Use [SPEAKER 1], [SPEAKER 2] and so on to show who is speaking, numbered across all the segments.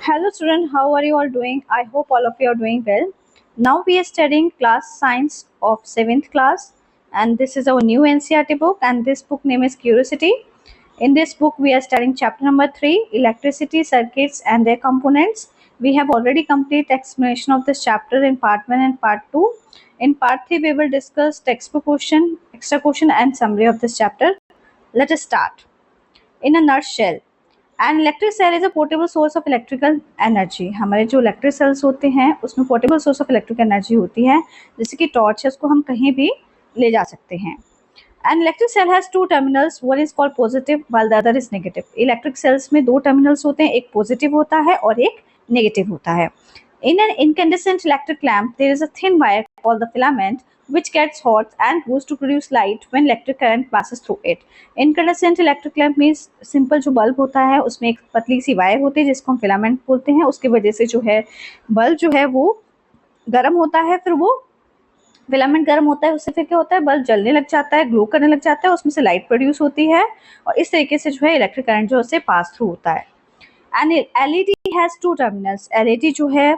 [SPEAKER 1] Hello student, how are you all doing? I hope all of you are doing well. Now we are studying class science of 7th class and this is our new NCERT book and this book name is Curiosity. In this book we are studying chapter number 3, electricity circuits and their components. We have already completed explanation of this chapter in part 1 and part 2. In part 3 we will discuss textbook question, extra question and summary of this chapter. Let us start. In a nutshell, and electric cell is a portable source of electrical energy. हमारे जो electric cells होते हैं उसमें portable source of electric energy होती है, जैसे कि torch है, उसको हम कहीं भी ले जा सकते हैं। And electric cell has two terminals, one is called positive while the other is negative. Electric cells में दो टर्मिनल्स होते हैं, एक पॉजिटिव होता है और एक नेगेटिव होता है। In an incandescent electric lamp, there is a thin wire called the filament which gets hot and goes to produce light when electric current passes through it. Incandescent electric lamp means simple जो bulb होता है उसमें एक पतली सी wire होती है जिसको हम फिलामेंट बोलते हैं। उसकी वजह से जो है बल्ब जो है वो गर्म होता है, फिर वो फिलामेंट गर्म होता है, उससे फिर क्या होता है, बल्ब जलने लग जाता है, ग्लो करने लग जाता है, उसमें से लाइट प्रोड्यूस होती है और इस तरीके से जो है इलेक्ट्रिक करंट जो उससे पास थ्रू होता है। And LED has two terminals. LED जो है,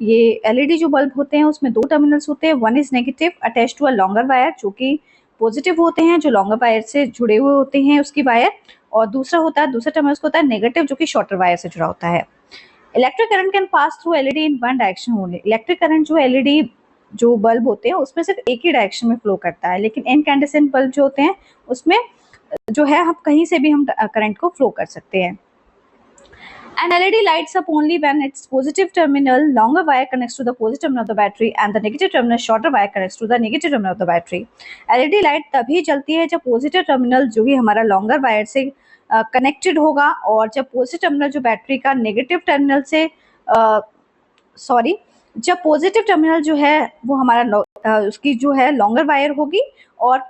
[SPEAKER 1] ये एलईडी जो बल्ब होते हैं उसमें दो टर्मिनल्स होते हैं। One is negative attach to a longer wire, जो कि पॉजिटिव होते हैं, जो लॉन्गर वायर से जुड़े हुए होते हैं उसकी वायर, और दूसरा होता है, दूसरा टर्मिनल होता है नेगेटिव, जो कि शॉर्टर वायर से जुड़ा होता है। Electric current can pass through LED in one direction only. Electric current जो एलईडी जो बल्ब होते हैं उसमें सिर्फ एक ही डायरेक्शन में फ्लो करता है, लेकिन इनकैंडेसेंट बल्ब जो होते हैं उसमें जो है हम कहीं से भी हम करंट को फ्लो कर सकते हैं। An LED lights up only when its positive terminal longer wire connects to the positive terminal of the battery and the negative terminal shorter wire connects to the negative terminal of the battery. LED light तभी जलती है जब positive terminal जो कि हमारा longer wire से connected होगा और जब पॉजिटिव टर्मिनल जो बैटरी का नेगेटिव टर्मिनल से जब पॉजिटिव टर्मिनल जो है वो हमारा उसकी जो है लॉन्गर वायर होगी और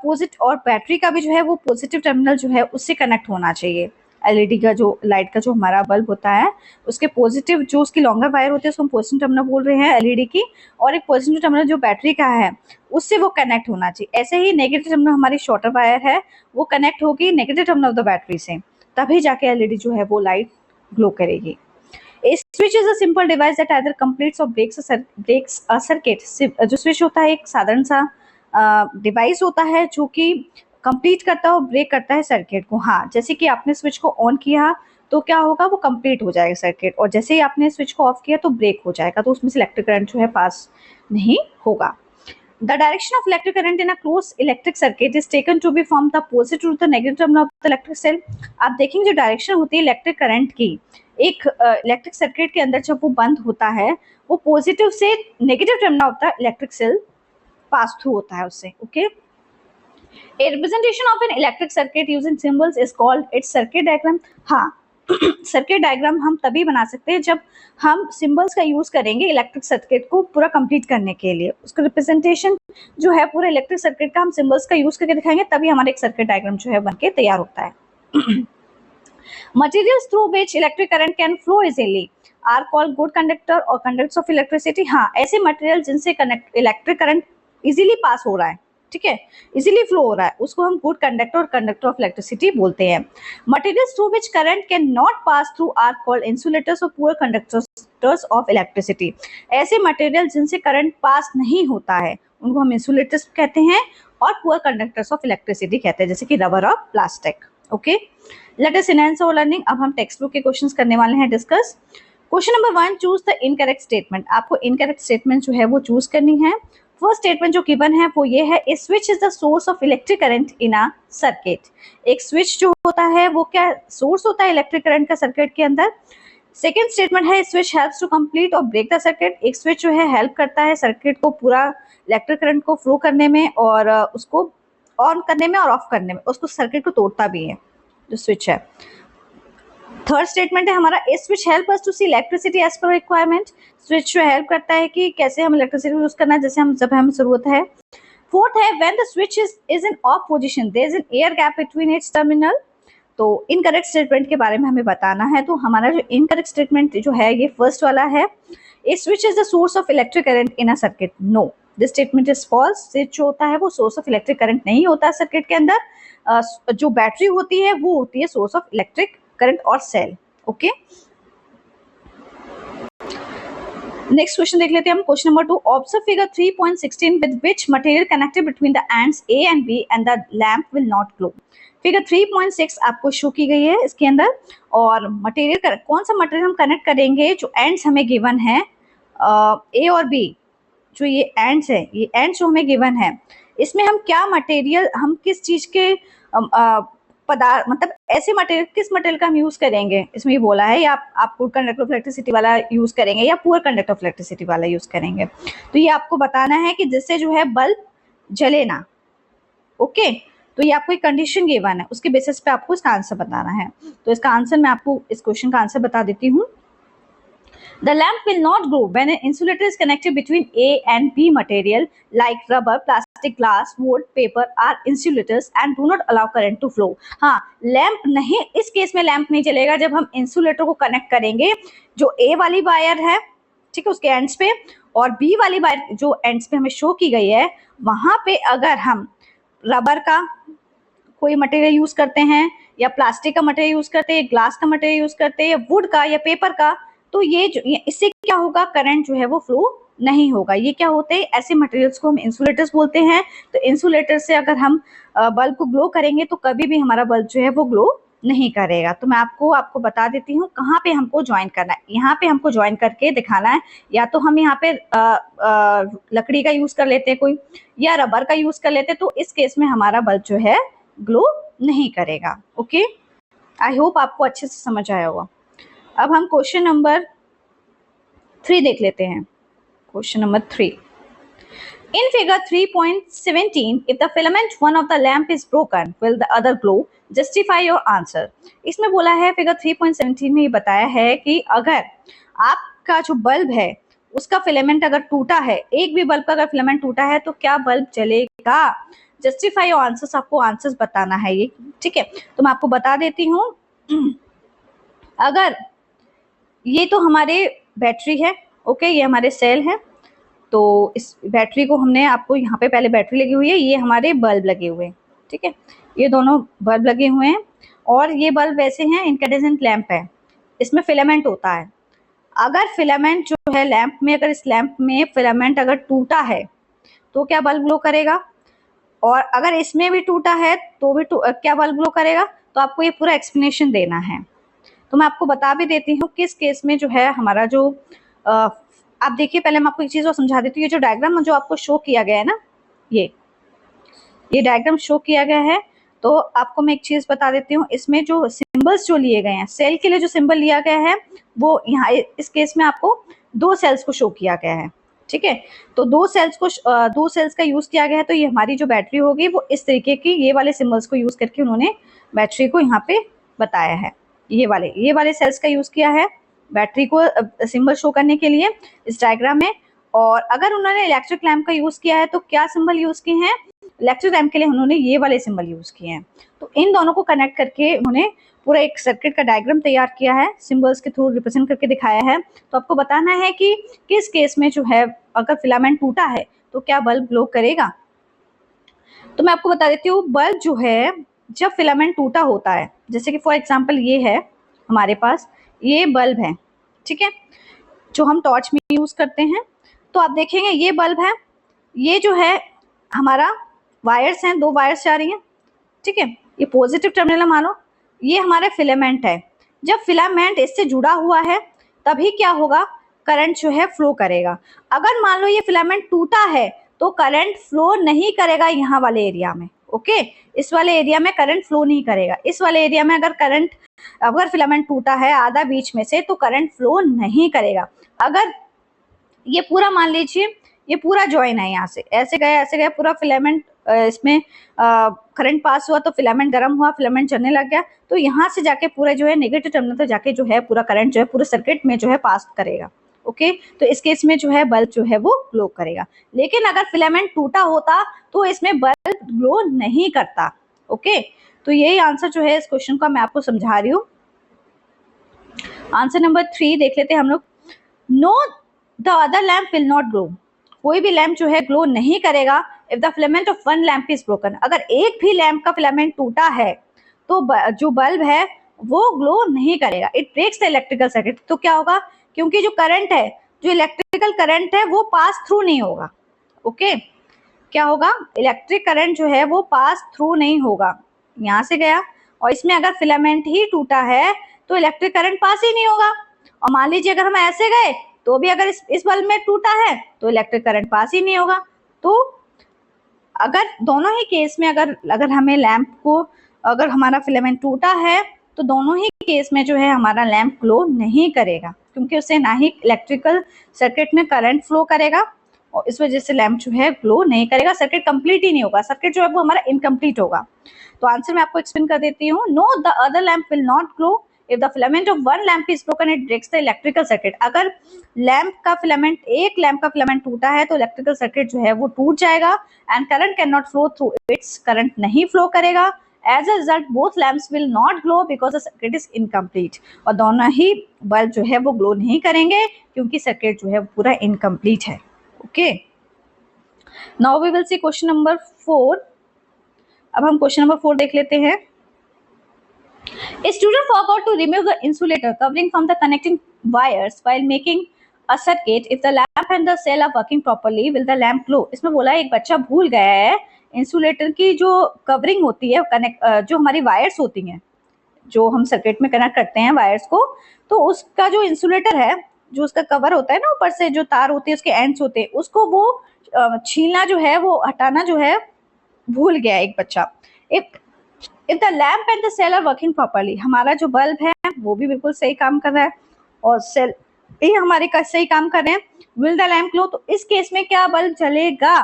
[SPEAKER 1] बैटरी का भी जो है वो पॉजिटिव टर्मिनल जो है उससे कनेक्ट होना चाहिए। एलईडी का जो लाइट का जो हमारा बल्ब होता है उसके पॉजिटिव जो उसकी लॉन्गर वायर होती है उसको हम पॉजिटिव टर्मिनल बोल रहे हैं एलईडी की, और एक पॉजिटिव टर्मिनल जो बैटरी का है उससे वो कनेक्ट होना चाहिए। ऐसे ही नेगेटिव टर्मिनल हमारी शॉर्टर वायर है, वो कनेक्ट होगी negative terminal of the battery से, तभी जाके एलईडी जो है वो लाइट ग्लो करेगी। A switch is a simple device that either completes or breaks a circuit. जो स्विच होता है एक साधारण सा डिवाइस होता है जो कि कंप्लीट करता है और ब्रेक करता है सर्किट को। हाँ, जैसे कि आपने स्विच को ऑन किया तो क्या होगा, वो कंप्लीट हो जाएगा सर्किट, और जैसे ही आपने स्विच को ऑफ किया तो ब्रेक हो जाएगा, तो उसमें से इलेक्ट्रिक करंट जो है पास नहीं होगा। The direction of electric current in a closed electric circuit is taken to be from the positive to the negative terminal of the electric cell. आप देखेंगे जो डायरेक्शन होती है इलेक्ट्रिक करंट की एक इलेक्ट्रिक सर्किट के अंदर जब वो बंद होता है वो पॉजिटिव से negative terminal of the electric cell pass through होता है उससे। Okay, A representation of an electric circuit using symbols is called its circuit diagram. हाँ, सर्किट डायग्राम हम तभी बना सकते हैं जब हम सिंबल्स का यूज करेंगे इलेक्ट्रिक सर्किट को पूरा कंप्लीट करने के लिए। उसका रिप्रेजेंटेशन जो है पूरे इलेक्ट्रिक सर्किट का हम सिंबल्स का यूज करके दिखाएंगे, तभी हमारा एक सर्किट डायग्राम जो है बनके तैयार होता है। Materials through which electric current can flow easily are called good conductor or conductors of electricity. हाँ, ऐसे मटेरियल जिनसे इलेक्ट्रिक करंट इजीली पास हो रहा है, ठीक है, इजीली फ्लो हो रहा है, उसको हम गुड कंडक्टर और कंडक्टर ऑफ इलेक्ट्रिसिटी बोलते हैं। Materials through which current can not pass through are called insulators और पुअर कंडक्टर्स ऑफ इलेक्ट्रिसिटी। ऐसे मटेरियल जिनसे करंट पास नहीं होता है उनको हम इंसुलेटर्स कहते हैं और पुअर कंडक्टर्स ऑफ इलेक्ट्रिसिटी कहते हैं, जैसे कि रबर और plastic. Okay, let us enhance our learning. अब हम टेक्स्ट बुक के क्वेश्चंस करने वाले हैं discuss. Question number 1, choose the incorrect statement. आपको इनकरेक्ट स्टेटमेंट जो है वो चूज करनी है। फर्स्ट स्टेटमेंट जो गिवन है वो ये है, a switch is the source of electric current in a circuit. एक स्विच जो होता है वो क्या सोर्स होता है इलेक्ट्रिक करंट का सर्किट के अंदर। सेकेंड स्टेटमेंट है, स्विच हेल्प्स टू कंप्लीट और ब्रेक द सर्किट। एक स्विच जो है हेल्प करता है सर्किट को पूरा इलेक्ट्रिक करंट को फ्लो करने में और उसको ऑन करने में और ऑफ करने में, उसको सर्किट को तोड़ता भी है जो स्विच है। थर्ड स्टेटमेंट है हमारा, a switch help us to see electricity as per requirement. Switch जो हेल्प करता है कि कैसे हम इलेक्ट्रिसिटी यूज करना है जैसे हम जब हमें जरूरत है। फोर्थ है, when the switch is in off position there is an air gap between its terminal. तो इनकरेक्ट स्टेटमेंट के बारे में हमें बताना है, तो हमारा जो इनकरेक्ट स्टेटमेंट जो है ये फर्स्ट वाला है, a switch is the source of electric current in a circuit. No, this statement is false. Switch जो होता है वो सोर्स ऑफ इलेक्ट्रिक करंट नहीं होता सर्किट के अंदर। जो बैटरी होती है वो होती है सोर्स ऑफ इलेक्ट्रिक करंट और सेल। ओके, नेक्स्ट क्वेश्चन देख लेते हैं हम। Question number 2, observe figure 3.16 with which material connected between the ends A and B and the lamp will not glow. Figure 3.6 आपको शो की गई है इसके अंदर, और मटेरियल कौन सा मटेरियल हम कनेक्ट करेंगे जो एंड्स हमें गिवन है ए और बी, जो ये एंड्स है, ये एंड्स जो हमें गिवन है, इसमें हम क्या मटेरियल, हम किस चीज के पदार्थ, मतलब ऐसे मटेरियल, किस मटेरियल का हम यूज करेंगे, इसमें ये बोला है, या आप गुड कंडक्टर ऑफ इलेक्ट्रिसिटी वाला यूज करेंगे या पुअर कंडक्टर ऑफ इलेक्ट्रिसिटी वाला यूज करेंगे। तो ये आपको बताना है कि जिससे जो है बल्ब जले ना। ओके, तो ये आपको एक कंडीशन गिवन है, उसके बेसिस पे आपको इसका आंसर बताना है। तो इसका आंसर मैं आपको इस क्वेश्चन का आंसर बता देती हूँ। The lamp will not glow when an insulator is connected between A and B material like rubber, plastic, glass, wood, paper are insulators and do not allow current to flow। हाँ, lamp नहीं, इस case में lamp नहीं चलेगा जब हम insulator को connect करेंगे जो A वाली वायर है, ठीक है, उसके एंड्स पे, और B वाली वायर जो एंड्स पे हमें शो की गई है, वहां पे अगर हम रबर का कोई मटेरियल यूज करते हैं, या प्लास्टिक का मटेरियल यूज करते हैं, ग्लास का मटेरियल यूज करते हैं, या वुड का या पेपर का, तो ये इससे क्या होगा, करंट जो है वो फ्लो नहीं होगा। ये क्या होते हैं, ऐसे मटेरियल्स को हम इंसुलेटर्स बोलते हैं। तो इंसुलेटर से अगर हम बल्ब को ग्लो करेंगे तो कभी भी हमारा बल्ब जो है वो ग्लो नहीं करेगा। तो मैं आपको बता देती हूँ कहाँ पे हमको ज्वाइन करना है। यहाँ पे हमको ज्वाइन करके दिखाना है, या तो हम यहाँ पे लकड़ी का यूज कर लेते हैं कोई, या रबर का यूज कर लेते हैं, तो इस केस में हमारा बल्ब जो है ग्लो नहीं करेगा। ओके, आई होप आपको अच्छे से समझ आया होगा। अब हम क्वेश्चन नंबर 3 देख लेते हैं। Question number 3, in figure 3.17 if the filament one of the lamp is broken will the other glow, justify your answer। इसमें बोला है, फिगर 3.17 में ये बताया है कि अगर आपका जो बल्ब है उसका फिलामेंट अगर टूटा है, एक भी बल्ब का अगर फिलामेंट टूटा है तो क्या बल्ब जलेगा। जस्टिफाई योर आंसर्स, आपको आंसर्स बताना है ये, ठीक है। तो मैं आपको बता देती हूँ, अगर ये तो हमारे बैटरी है, ओके, ये हमारे सेल है, तो इस बैटरी को हमने, आपको यहाँ पे पहले बैटरी लगी हुई है, ये हमारे बल्ब लगे हुए हैं, ठीक है, ये दोनों बल्ब लगे हुए हैं, और ये बल्ब वैसे हैं, इनकैंडेसेंट लैंप है, इसमें फिलामेंट होता है। अगर फिलामेंट जो है लैंप में, अगर इस लैंप में फिलामेंट अगर टूटा है तो क्या बल्ब ग्लो करेगा, और अगर इसमें भी टूटा है तो भी क्या बल्ब ग्लो करेगा। तो आपको ये पूरा एक्सप्लेनेशन देना है। तो मैं आपको बता भी देती हूँ किस केस में जो है हमारा जो आप देखिए, पहले मैं आपको एक चीज और समझा देती हूँ। ये जो डायग्राम जो आपको शो किया गया है ना, ये डायग्राम शो किया गया है, तो आपको मैं एक चीज बता देती हूँ, इसमें जो सिंबल्स जो लिए गए हैं, सेल के लिए जो सिंबल लिया गया है, वो यहाँ इस केस में आपको 2 सेल्स को शो किया गया है, ठीक है। तो 2 सेल्स का यूज किया गया है, तो ये हमारी जो बैटरी होगी वो इस तरीके की, ये वाले सिंबल्स को यूज करके उन्होंने बैटरी को यहाँ पे बताया है। ये वाले सेल्स का यूज किया है बैटरी को सिंबल शो करने के लिए इस डायग्राम में। और अगर उन्होंने इलेक्ट्रिक लैंप का यूज किया है तो क्या सिंबल यूज किए हैं, इलेक्ट्रिक लैंप के लिए उन्होंने ये वाले सिंबल यूज किए हैं। तो इन दोनों को कनेक्ट करके उन्होंने पूरा एक सर्किट का डायग्राम तैयार किया है, सिंबल्स के थ्रू रिप्रेजेंट करके दिखाया है। तो आपको बताना है कि किस केस में जो है अगर फिलामेंट टूटा है तो क्या बल्ब ग्लो करेगा। तो मैं आपको बता देती हूँ, बल्ब जो है जब फिलामेंट टूटा होता है, जैसे कि फॉर एग्जाम्पल ये है हमारे पास, ये बल्ब है, ठीक है, जो हम टॉर्च में यूज करते हैं। तो आप देखेंगे ये बल्ब है, ये जो है हमारा वायर्स हैं, 2 वायर्स जा रही हैं, ठीक है, ये पॉजिटिव टर्मिनल मान लो, ये हमारा फिलामेंट है। जब फिलामेंट इससे जुड़ा हुआ है तभी क्या होगा, करंट जो है फ्लो करेगा। अगर मान लो ये फिलामेंट टूटा है तो करंट फ्लो नहीं करेगा यहाँ वाले एरिया में, ओके, इस वाले एरिया में करंट फ्लो नहीं करेगा। इस वाले एरिया में अगर फिलामेंट टूटा है आधा बीच में से तो करंट फ्लो नहीं करेगा। अगर ये पूरा मान लीजिए, ये पूरा जॉइन है, यहाँ से ऐसे गया पूरा फिलामेंट, इसमें करंट पास हुआ तो फिलामेंट गर्म हुआ, फिलामेंट चलने लग गया, तो यहाँ से जाके पूरा जो है नेगेटिव टर्मिनल तक जाके जो है पूरा करंट जो है पूरे सर्किट में जो है पास करेगा। ओके, तो इस केस में जो है बल्ब जो है वो ग्लो करेगा। लेकिन अगर फिलामेंट टूटा होता तो इसमें बल्ब ग्लो नहीं करता। ओके, तो यही आंसर जो है इस क्वेश्चन का मैं आपको समझा रही हूँ। आंसर नंबर 3 देख लेते हैं हम लोग। No the other lamp will not glow, कोई भी लैम्प जो है ग्लो नहीं करेगा if the filament of one lamp is broken. अगर एक भी लैम्प का फिलामेंट टूटा है तो जो बल्ब है वो ग्लो नहीं करेगा। It breaks the electrical circuit. तो क्या होगा, क्योंकि जो करंट है जो इलेक्ट्रिकल करंट है वो पास थ्रू नहीं होगा। ओके, क्या होगा, इलेक्ट्रिक करंट जो है वो पास थ्रू नहीं होगा। यहाँ से गया और इसमें अगर फिलामेंट ही टूटा है तो इलेक्ट्रिक करंट पास ही नहीं होगा। और मान लीजिए अगर हम ऐसे गए तो भी अगर इस बल्ब में टूटा है तो इलेक्ट्रिक करंट पास ही नहीं होगा। तो अगर दोनों ही केस में अगर हमें लैंप को, अगर हमारा फिलामेंट टूटा है तो दोनों ही केस में जो है हमारा लैंप ग्लो नहीं करेगा, क्योंकि उससे ना ही इलेक्ट्रिकल सर्किट में करंट फ्लो करेगा और इस वजह से लैंप जो है ग्लो नहीं करेगा, सर्किट कंप्लीट ही नहीं होगा, सर्किट जो है वो हमारा इनकम्प्लीट होगा। तो आंसर मैं आपको एक्सप्लेन कर देती हूँ। No, the other lamp will not glow if the filament of one lamp is broken, it breaks the electrical circuit. अगर एक लैंप का फिलामेंट टूटा है तो इलेक्ट्रिकल सर्किट जो है वो टूट जाएगा and current can not flow through its, current नहीं फ्लो करेगा। As a result both lamps will not glow because the circuit is incomplete, और दोनों ही बल्ब जो है वो ग्लो नहीं करेंगे क्योंकि सर्किट जो है पूरा इनकम्प्लीट है। Okay, now we will see question number 4। अब हम क्वेश्चन नंबर 4 देख लेते हैं। A student forgot to remove the insulator covering from the connecting wires while making a circuit. If the lamp and the cell are working properly, will the lamp glow? इसमें बोला है एक बच्चा भूल गया है इंसुलेटर की जो कवरिंग होती है, जो हमारी वायर्स होती हैं, जो हम सर्किट में कनेक्ट करते हैं वायर्स को, तो उसका जो इंसुलेटर है, जो उसका कवर होता है ना, ऊपर से जो तार होती है उसके एंड्स होते हैं, उसको वो छीलना जो है, वो हटाना जो है भूल गया एक बच्चा। If the lamp and the cell are working properly, हमारा जो बल्ब है वो भी बिल्कुल सही काम कर रहा है और सेल ये हमारे का सही काम कर रहे हैं, विल द लैम्प ग्लो, तो इस केस में क्या बल्ब जलेगा?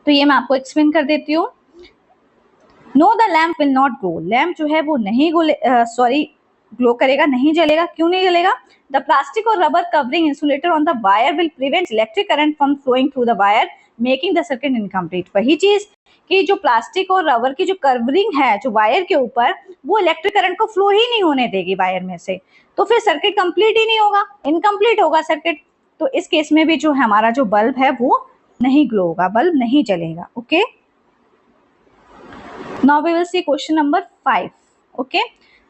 [SPEAKER 1] तो ये मैं आपको एक्सप्लेन कर देती हूँ। No, the lamp will not glow, lamp जो है वो नहीं ग्लो करेगा, नहीं जलेगा। क्यों नहीं जलेगा? द प्लास्टिक और rubber covering insulator on the wire will prevent electric current from flowing through the wire making the circuit incomplete. वही चीज कि जो प्लास्टिक और रबर की जो कवरिंग है जो वायर के ऊपर, वो इलेक्ट्रिक करंट को फ्लो ही नहीं होने देगी वायर में से, तो फिर सर्किट कंप्लीट ही नहीं होगा, इनकम्प्लीट होगा सर्किट। तो इस केस में भी जो है हमारा जो बल्ब है वो नहीं ग्लो होगा, बल्ब नहीं जलेगा। Okay, now we will see question number 5. Okay,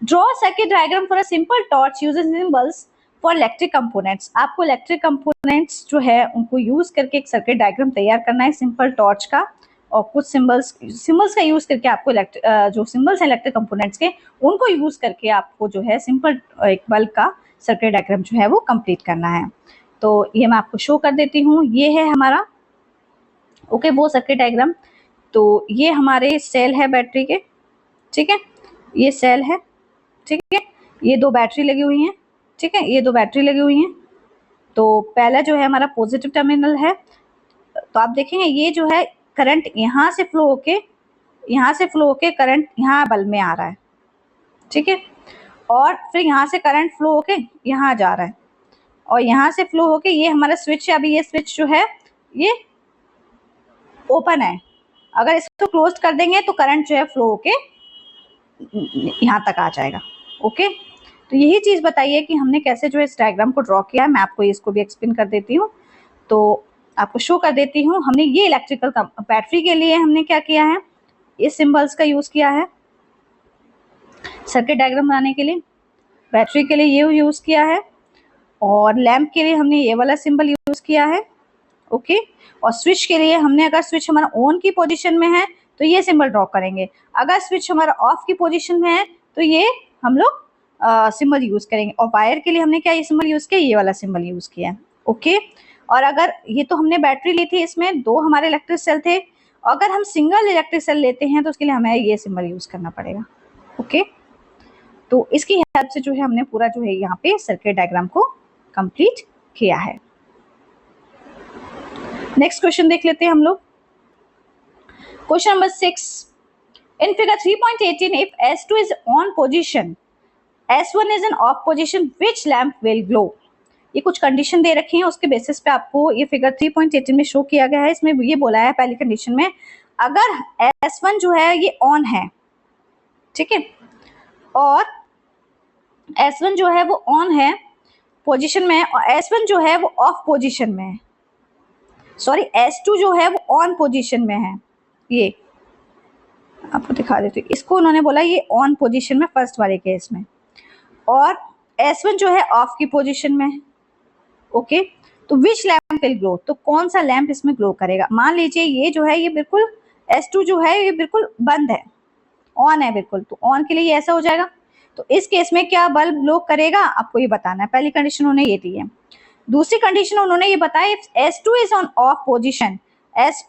[SPEAKER 1] draw a circuit diagram for a simple torch using symbols for electric components। आपको इलेक्ट्रिक कंपोनेंट्स जो है उनको यूज करके एक सर्किट डायग्राम तैयार करना है सिंपल टॉर्च का, और कुछ सिंबल्स का यूज करके आपको जो सिंबल्स हैं इलेक्ट्रिक कंपोनेंट्स के, उनको यूज करके आपको जो है सिंपल एक बल्ब का सर्किट डायग्राम जो है वो कंप्लीट करना है। तो ये मैं आपको शो कर देती हूँ, ये है हमारा ओके वो सर्किट डायग्राम। तो ये हमारे सेल है बैटरी के, ठीक है, ये सेल है, ठीक है, ये दो बैटरी लगी हुई हैं, ठीक है, ये दो बैटरी लगी हुई हैं। तो पहला जो है हमारा पॉजिटिव टर्मिनल है, तो आप देखेंगे ये जो है करंट यहाँ से फ्लो होके करंट यहाँ बल्ब में आ रहा है, ठीक है, और फिर यहाँ से करंट फ्लो होके यहाँ जा रहा है, और यहाँ से फ्लो होके ये हमारा स्विच है। अभी ये स्विच जो है ये ओपन है, अगर इसको क्लोज कर देंगे तो करंट जो है फ्लो होके यहाँ तक आ जाएगा। ओके, तो यही चीज बताइए कि हमने कैसे जो है इस डायग्राम को ड्रॉ किया है। मैं आपको इसको भी एक्सप्लेन कर देती हूँ, तो आपको शो कर देती हूँ। हमने ये इलेक्ट्रिकल बैटरी के लिए हमने क्या किया है, इस सिंबल्स का यूज किया है सर्किट डायग्राम बनाने के लिए, बैटरी के लिए ये यूज किया है, और लैंप के लिए हमने ये वाला सिंबल यूज किया है। ओके, और स्विच के लिए हमने, अगर स्विच हमारा ऑन की पोजीशन में है तो ये सिंबल ड्रॉ करेंगे, अगर स्विच हमारा ऑफ की पोजीशन में है तो ये हम लोग सिंबल यूज करेंगे। और वायर के लिए हमने क्या ये सिंबल यूज किया, ये वाला सिंबल यूज किया। ओके, और अगर ये तो हमने बैटरी ली थी, इसमें दो हमारे इलेक्ट्रिक सेल थे, अगर हम सिंगल इलेक्ट्रिक सेल लेते हैं तो उसके लिए हमें ये सिंबल यूज करना पड़ेगा। ओके, तो इसकी हेल्प से जो है हमने पूरा जो है यहाँ पे सर्किट डायग्राम को कंप्लीट किया है। नेक्स्ट क्वेश्चन देख लेते हैं हम लोग, question number 6। In figure 3.18 if S2 is on position, S1 is in off position, which lamp will glow? ये कुछ कंडीशन दे रखी है, उसके बेसिस पे आपको ये फिगर 3.18 में शो किया गया है। इसमें ये बोला है पहली कंडीशन में, अगर S1 जो है ये ऑन है, ठीक है, और S1 जो है वो ऑन है पोजीशन में है, और S1 जो है वो ऑफ पोजीशन में है, सॉरी S2 जो है वो ऑन पोजीशन में है। ये आपको दिखा देती हूँ, इसको उन्होंने बोला ये ऑन पोजीशन में फर्स्ट वाले केस में, और S1 जो है ऑफ की पोजीशन में है। ओके, तो विच लैम्प विल ग्लो, तो कौन सा लैम्प इसमें ग्लो करेगा। मान लीजिए ये जो है ये बिल्कुल S2 जो है ये बिल्कुल बंद है, ऑन है बिल्कुल, तो ऑन के लिए ये ऐसा हो जाएगा। तो इस केस में क्या बल्ब ग्लो करेगा, आपको ये बताना है। पहली कंडीशन उन्होंने ये दी है। दूसरी कंडीशन उन्होंने ये बताया, if S2 is on of position,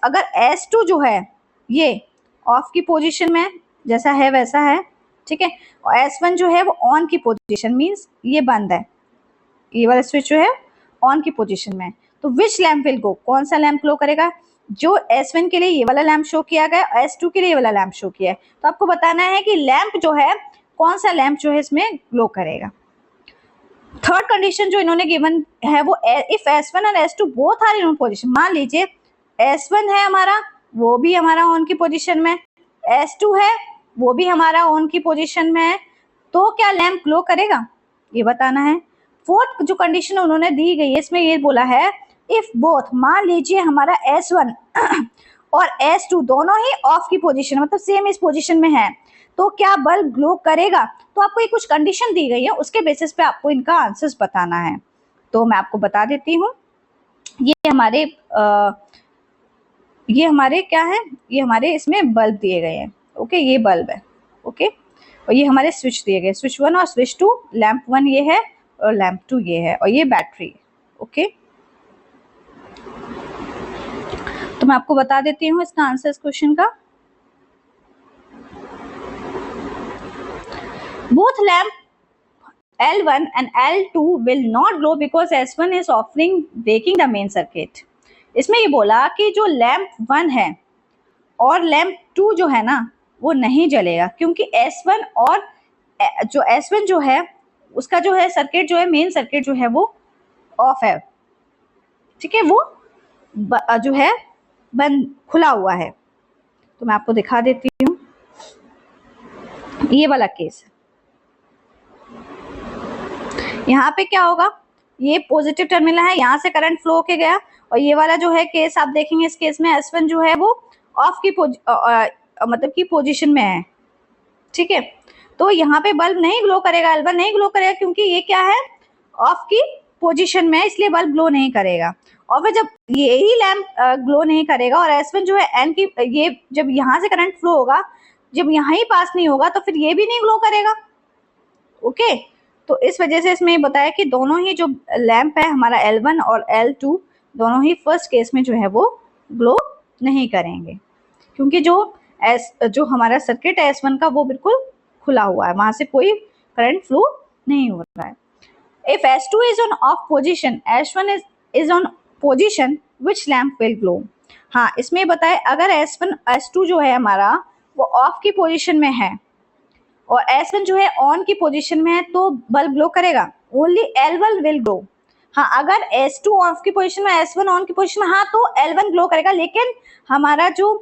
[SPEAKER 1] अगर S2 जो है ये ऑफ की पोजीशन में जैसा है वैसा है, ठीक है, और S1 जो है वो ऑन की पोजीशन, मींस ये बंद है, ये वाला स्विच जो है ऑन की पोजीशन में, तो विच लैम्प विल गो, कौन सा लैम्प ग्लो करेगा। जो S1 के लिए ये वाला लैम्प शो किया गया, S2 के लिए ये वाला लैम्प शो किया है, तो आपको बताना है कि लैम्प जो है कौन सा लैम्प जो है इसमें ग्लो करेगा। थर्ड कंडीशन जो इन्होंने गिवन है वो इफ S1 और S2 both are in on position, मान लीजिए S1 है हमारा, वो भी हमारा ऑन की पोजीशन में, S2 है वो भी हमारा ऑन की पोजीशन में है, तो क्या लैम्प ग्लो करेगा, ये बताना है। फोर्थ जो कंडीशन उन्होंने दी गई है इसमें ये बोला है, इफ बोथ, मान लीजिए हमारा S1 और S2 दोनों ही ऑफ की पोजीशन मतलब सेम इस पोजीशन में है, तो क्या बल्ब ग्लो करेगा। तो आपको ये कुछ कंडीशन दी गई है, उसके बेसिस पे आपको इनका आंसर्स बताना है। तो मैं आपको बता देती हूँ, ये हमारे क्या है, ये हमारे इसमें बल्ब दिए गए हैं। ओके, ये बल्ब है। ओके, और ये हमारे स्विच दिए गए, स्विच 1 और स्विच 2, लैंप 1 ये है और लैंप 2 ये है, और ये बैटरी है। ओके, तो मैं आपको बता देती हूँ इसका आंसर इस क्वेश्चन का। Both lamp L1 and L2 will not glow because S1 is offering breaking the main circuit। इसमें ये बोला कि जो लैंप 1 है और लैंप 2 जो है ना वो नहीं जलेगा, क्योंकि S1 और जो S1 जो है उसका जो है सर्किट जो है मेन सर्किट जो है वो ऑफ है, ठीक है, वो जो है बंद खुला हुआ है। तो मैं आपको दिखा देती हूँ, ये वाला केस, यहाँ पे क्या होगा, ये पॉजिटिव टर्मिनल है, यहाँ से करंट फ्लो होके गया, और ये वाला जो है केस आप देखेंगे, इस केस में S1 जो है वो ऑफ की मतलब की पोजीशन में है, ठीक है, तो यहाँ पे बल्ब नहीं ग्लो करेगा, L1 नहीं ग्लो करेगा, क्योंकि ये क्या है ऑफ की पोजीशन में है, इसलिए बल्ब ग्लो नहीं करेगा। और फिर जब ये ही लैम्प ग्लो नहीं करेगा और S1 जो है N की, ये जब यहाँ से करंट फ्लो होगा, जब यहाँ ही पास नहीं होगा तो फिर ये भी नहीं ग्लो करेगा। ओके, तो इस वजह से इसमें बताया कि दोनों ही जो लैंप है हमारा L1 और L2 दोनों ही फर्स्ट केस में जो है वो ग्लो नहीं करेंगे, क्योंकि जो हमारा सर्किट है S1 का वो बिल्कुल खुला हुआ है, वहां से कोई करंट फ्लो नहीं हो रहा है। If S2 is on of position, S1 is on position, which lamp will glow. हाँ, इसमें बताए अगर S2 जो है हमारा वो ऑफ की पोजिशन में है और S1 जो है ऑन की पोजीशन में है, तो बल्ब ग्लो करेगा, ओनली L1 विल ग्लो। हाँ, अगर S2 ऑफ की पोजीशन में, S1 ऑन की पोजीशन में, हाँ तो L1 ग्लो करेगा, लेकिन हमारा जो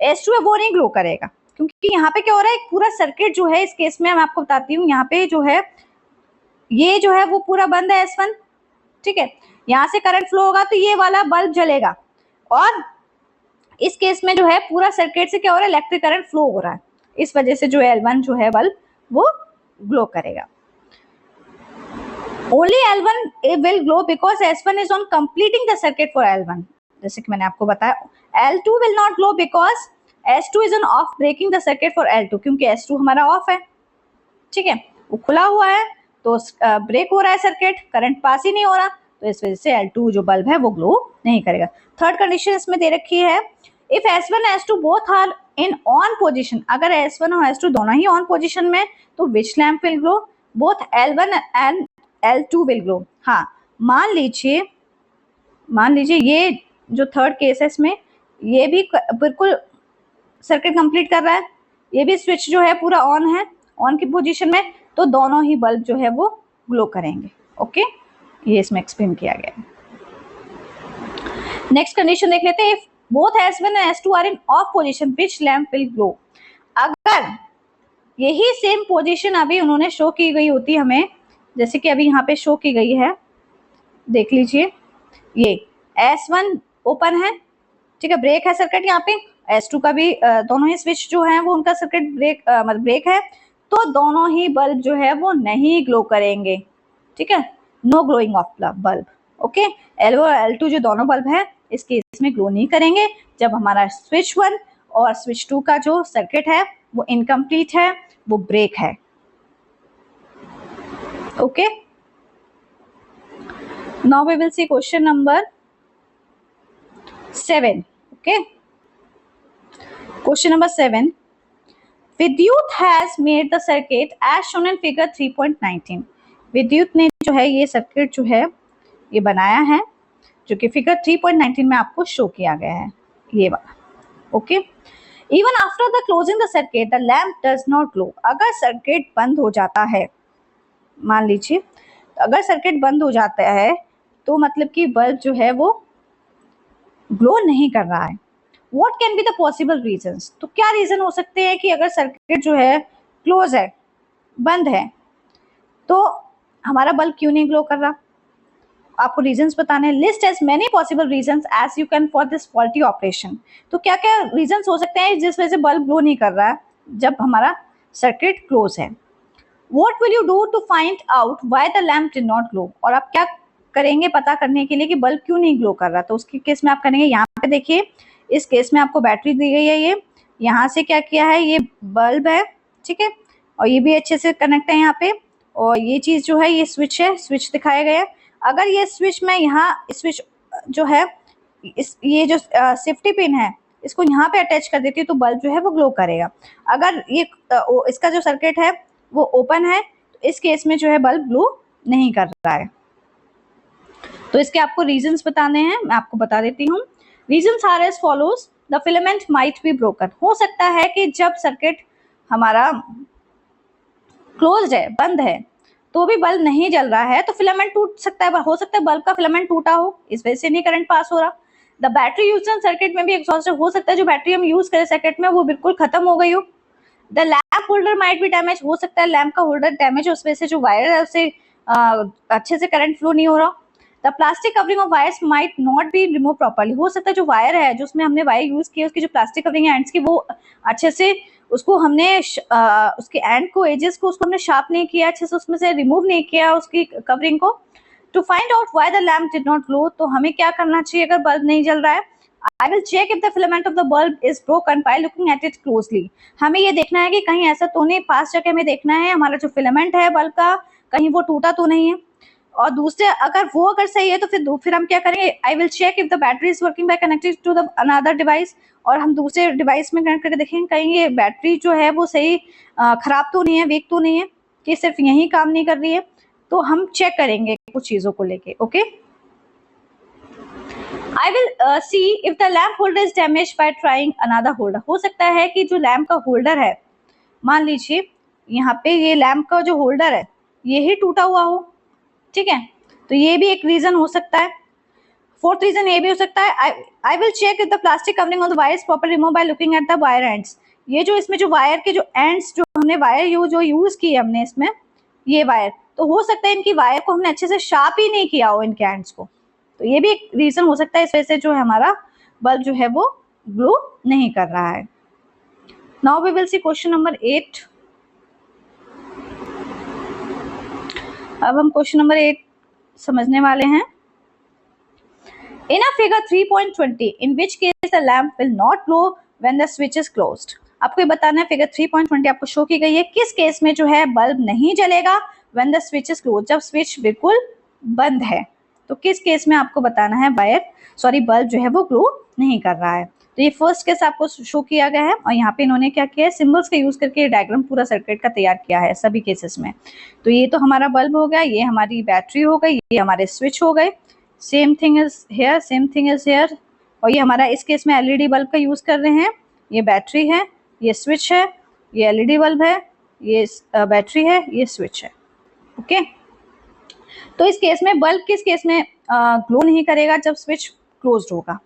[SPEAKER 1] S2 है वो नहीं ग्लो करेगा, क्योंकि यहाँ पे क्या हो रहा है, एक पूरा सर्किट जो है इस केस में मैं आपको बताती हूँ, यहाँ पे जो है ये जो है वो पूरा बंद है S1, ठीक है, यहाँ से करंट फ्लो होगा तो ये वाला बल्ब जलेगा, और इस केस में जो है पूरा सर्किट से क्या हो रहा है, इलेक्ट्रिक करंट फ्लो हो रहा है, इस वजह से जो L1 जो है बल्ब वो ग्लो करेगा। Only L1 will glow because S1 is on completing the circuit for L1, जैसे कि मैंने आपको बताया। L2 will not glow because S2 is on off breaking the circuit for L2, क्योंकि S2 हमारा ऑफ है, ठीक है, वो खुला हुआ है, तो ब्रेक हो रहा है सर्किट, करंट पास ही नहीं हो रहा, तो इस वजह से L2 जो बल्ब है वो ग्लो नहीं करेगा। थर्ड कंडीशन इसमें दे रखी है, if S1 S2 both are in on position, अगर S1 और S2 दोनों ही ऑन पोजीशन में, तो which lamp will glow, both L1 and L2 will glow. हाँ, मान लीजिए ये जो थर्ड केस है इसमें ये भी बिल्कुल सर्किट कंप्लीट कर रहा है, ये भी स्विच जो है पूरा ऑन है, ऑन की पोजीशन में, तो दोनों ही बल्ब जो है वो ग्लो करेंगे। ओके, ये इसमें एक्सप्लेन किया गया है। नेक्स्ट कंडीशन देख लेते हैं, if both S1 and S2 are in off position, which lamp will glow. अगर यही सेम पोजीशन अभी उन्होंने शो की गई होती हमें, जैसे कि अभी यहाँ पे शो की गई है, देख लीजिए, ये S1 ओपन है, ठीक है, ब्रेक है सर्किट, यहाँ पे S2 का भी दोनों ही स्विच जो है वो उनका सर्किट मतलब ब्रेक है, तो दोनों ही बल्ब जो है वो नहीं ग्लो करेंगे, ठीक है, no glowing of bulb. Okay, L1 और L2 जो दोनों बल्ब है इस केस में ग्लो नहीं करेंगे जब हमारा स्विच 1 और स्विच 2 का जो सर्किट है वो इनकम्प्लीट है, वो ब्रेक है। Okay, now we will see question number 7. Okay, question number 7. Vidyut has made the circuit as shown in figure 3.19. Vidyut ने जो है ये सर्किट जो है ये बनाया है जो कि फिगर 3.19 में आपको शो किया गया है, ये वाला। Okay, even after the closing the circuit the lamp does not glow. अगर सर्किट बंद हो जाता है, मान लीजिए अगर सर्किट बंद हो जाता है तो मतलब कि बल्ब जो है वो ग्लो नहीं कर रहा है। What can be the possible reasons? तो क्या रीजन हो सकते हैं कि अगर सर्किट जो है क्लोज है, बंद है, तो हमारा बल्ब क्यों नहीं ग्लो कर रहा? आपको रीजंस बताने हैं। List as many possible reasons as you can for this faulty operation. तो क्या क्या रीजंस हो सकते हैं जिस वजह से बल्ब ग्लो नहीं कर रहा है जब हमारा सर्किट क्लोज है? What will you do to find out why the lamp did not glow? और आप क्या करेंगे पता करने के लिए कि बल्ब क्यों नहीं ग्लो कर रहा? तो उसके केस में आप करेंगे, यहाँ पे देखिए इस केस में आपको बैटरी दी गई है, ये यहाँ से क्या किया है, ये बल्ब है, ठीक है, और ये भी अच्छे से कनेक्ट है यहाँ पे, और ये चीज जो है ये स्विच है, स्विच दिखाया गया है। अगर ये स्विच में यहाँ स्विच जो है इस ये जो सेफ्टी पिन है इसको यहाँ पे अटैच कर देती है तो बल्ब जो है वो ग्लो करेगा। अगर ये इसका जो सर्किट है वो ओपन है तो इस केस में जो है बल्ब ग्लो नहीं कर रहा है। तो इसके आपको रीजंस बताने हैं, मैं आपको बता देती हूँ। Reasons are as follows. The filament might be broken. हो सकता है कि जब सर्किट हमारा क्लोज्ड है, बंद है, तो भी बल्ब नहीं जल रहा है तो फिलामेंट टूट सकता है, हो सकता है बल्ब का फिलामेंट टूटा हो, इस वजह से नहीं करंट पास हो रहा। The battery use in circuit में भी एग्जॉस्टेड. हो सकता है जो बैटरी हम यूज करें सर्किट में वो बिल्कुल खत्म हो गई हो। The lamp holder might be damage. हो सकता है लैम्प का होल्डर डैमेज हो, उस वजह से जो वायर है उससे अच्छे से करंट फ्लो नहीं हो रहा। The plastic covering of wires might not be remove properly. हो सकता है जो वायर है, जो उसमें हमने वायर यूज की है, उसकी जो प्लास्टिक कवरिंग है एंड्स की, वो अच्छे से उसको हमने उसके एंड को, एजेस को उसको हमने शार्प नहीं किया, अच्छे से उसमें से रिमूव नहीं किया उसकी कवरिंग को। To find out why the lamp did not glow, तो हमें क्या करना चाहिए अगर बल्ब नहीं जल रहा है? I will check if the filament of the bulb is broken by looking at it closely. हमें ये देखना है कि कहीं ऐसा तो नहीं, पास जाके हमें देखना है हमारा जो फिलामेंट है बल्ब का कहीं वो टूटा तो नहीं है। और दूसरे अगर सही है तो फिर हम क्या करेंगे? I will check if the battery is working by connected to the another device, और हम दूसरे डिवाइस में कनेक्ट करके देखेंगे कहीं ये बैटरी जो है वो सही खराब तो नहीं है, वीक तो नहीं है, कि सिर्फ यही काम नहीं कर रही है। तो हम चेक करेंगे कुछ चीजों को लेके। Okay, I will see if the lamp holder is damaged by trying another holder. हो सकता है कि जो लैम्प का होल्डर है, मान लीजिए यहाँ पे ये लैम्प का जो होल्डर है ये ही टूटा हुआ हो, ठीक है, तो ये भी एक रीजन हो सकता है। फोर्थ रीजन ये भी हो सकता है, I will check if the plastic covering on the wires properly remove by looking at the wire ends. ये जो इसमें जो वायर के जो एंड्स जो हमने वायर यूज की है हमने इसमें, ये वायर, तो हो सकता है इनकी वायर को हमने अच्छे से शार्प ही नहीं किया हो इनके एंड्स को, तो ये भी एक रीजन हो सकता है, इस वजह से जो है हमारा बल्ब जो है वो ग्लो नहीं कर रहा है। Now we will see question number 8. अब हम क्वेश्चन नंबर 8 समझने वाले हैं। In a figure 3.20, in which case the lamp will not glow when the switch is closed. आपको ये बताना है फिगर 3.20 आपको शो की गई है, किस केस में जो है बल्ब नहीं जलेगा when the switch is closed, जब स्विच बिल्कुल बंद है, तो किस केस में आपको बताना है बल्ब जो है वो ग्लो नहीं कर रहा है। तो ये फर्स्ट केस आपको शो किया गया है, और यहाँ पे इन्होंने क्या किया है, सिंबल्स का यूज करके डायग्राम पूरा सर्किट का तैयार किया है सभी केसेस में। तो ये तो हमारा बल्ब हो गया, ये हमारी बैटरी हो गई, ये हमारे स्विच हो गए, सेम थिंग इज हेयर, और ये हमारा इस केस में एलईडी बल्ब का यूज कर रहे हैं, ये बैटरी है, ये स्विच है, ये एलईडी बल्ब है, ये बैटरी है, ये स्विच है। ओके, तो इस केस में बल्ब किस केस में ग्लो नहीं करेगा? जब स्विच क्लोज्ड होगा।